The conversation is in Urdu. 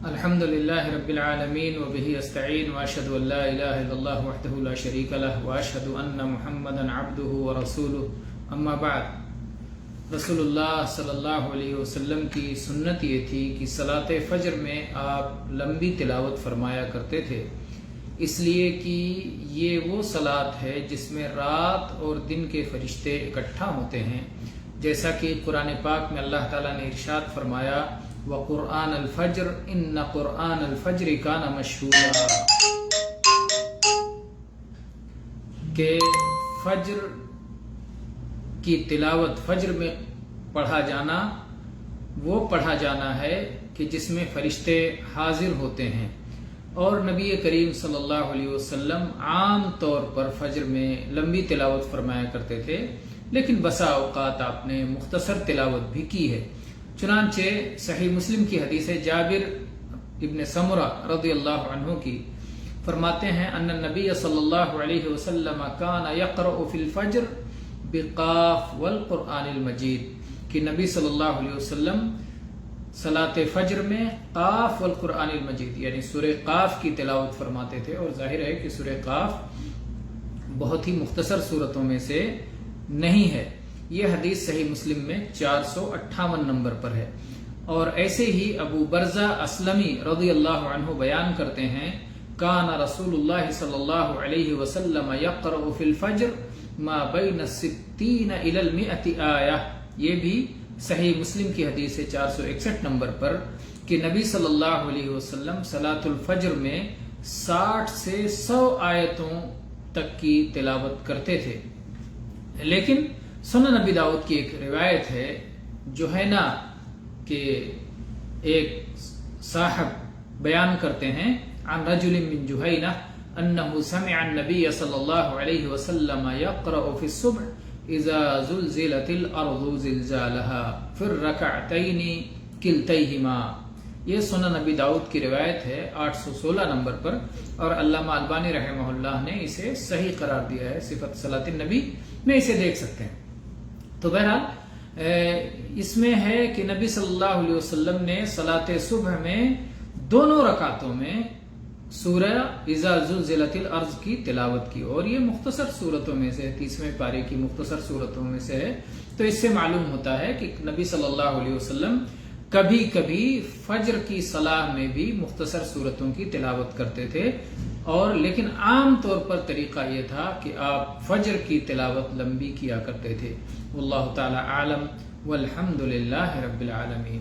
الحمد لله رب العالمين وبه استعين واشهد ان لا اله الا الله وحده لا شريك له واشهد ان محمدا عبده ورسوله اما بعد رسول اللہ صلی اللہ علیہ وسلم کی سنت یہ تھی کہ صلاۃ فجر میں آپ لمبی تلاوت فرمایا کرتے تھے، اس لیے کہ یہ وہ صلاۃ ہے جس میں رات اور دن کے فرشتے اکٹھا ہوتے ہیں، جیسا کہ قرآن پاک میں اللہ تعالیٰ نے ارشاد فرمایا وَقُرْآنَ الْفَجْرِ إِنَّ قُرْآنَ الْفَجْرِ كَانَ مَشْهُودًا، کہ فجر کی تلاوت، فجر میں پڑھا جانا وہ پڑھا جانا ہے کہ جس میں فرشتے حاضر ہوتے ہیں، اور نبی کریم صلی اللہ علیہ وسلم عام طور پر فجر میں لمبی تلاوت فرمایا کرتے تھے، لیکن بسا اوقات آپ نے مختصر تلاوت بھی کی ہے۔ چنانچہ صحیح مسلم کی حدیث جابر ابن سمرہ رضی اللہ عنہ کی فرماتے ہیں ان النبی صلی اللہ علیہ وسلم کان یقرأ فی الفجر بقاف والقرآن المجید، کہ نبی صلی اللہ علیہ وسلم صلاۃ فجر میں قاف والقرآن المجید یعنی سورہ قاف کی تلاوت فرماتے تھے، اور ظاہر ہے کہ سورہ قاف بہت ہی مختصر صورتوں میں سے نہیں ہے۔ یہ حدیث صحیح مسلم میں 458 نمبر پر ہے، اور ایسے ہی ابو برزہ اسلمی رضی اللہ عنہ بیان کرتے ہیں کان رسول اللہ صلی اللہ علیہ وسلم یقرأ فی الفجر ما بین 60 الی 100 آیہ، یہ بھی صحیح مسلم کی حدیث ہے 461 نمبر پر، کہ نبی صلی اللہ علیہ وسلم صلاۃ الفجر میں 60 سے 100 آیتوں تک کی تلاوت کرتے تھے۔ لیکن سنن نبی داؤد کی ایک روایت ہے جو ہے نا کہ ایک صاحب بیان کرتے ہیں عن رجل من جہینہ انه سمع النبي صلی اللہ علیہ وسلم يقرأ في الصبح اذا زلزلت الارض زلزالها في الركعتين كلتيهما۔ یہ سنن نبی داؤد کی روایت ہے 816 نمبر پر، اور علامہ البانی رحمہ اللہ نے اسے صحیح قرار دیا ہے، صفت صلاۃ النبی میں اسے دیکھ سکتے ہیں۔ تو بہرحال اس میں ہے کہ نبی صلی اللہ علیہ وسلم نے صلاۃ صبح میں دونوں رکعتوں میں سورہ اذا زلزلت الارض کی تلاوت کی، اور یہ مختصر صورتوں میں سے 30ویں پارے کی مختصر صورتوں میں سے ہے۔ تو اس سے معلوم ہوتا ہے کہ نبی صلی اللہ علیہ وسلم کبھی کبھی فجر کی صلاح میں بھی مختصر صورتوں کی تلاوت کرتے تھے، اور لیکن عام طور پر طریقہ یہ تھا کہ آپ فجر کی تلاوت لمبی کیا کرتے تھے۔ واللہ تعالی عالم والحمد للہ رب العالمین۔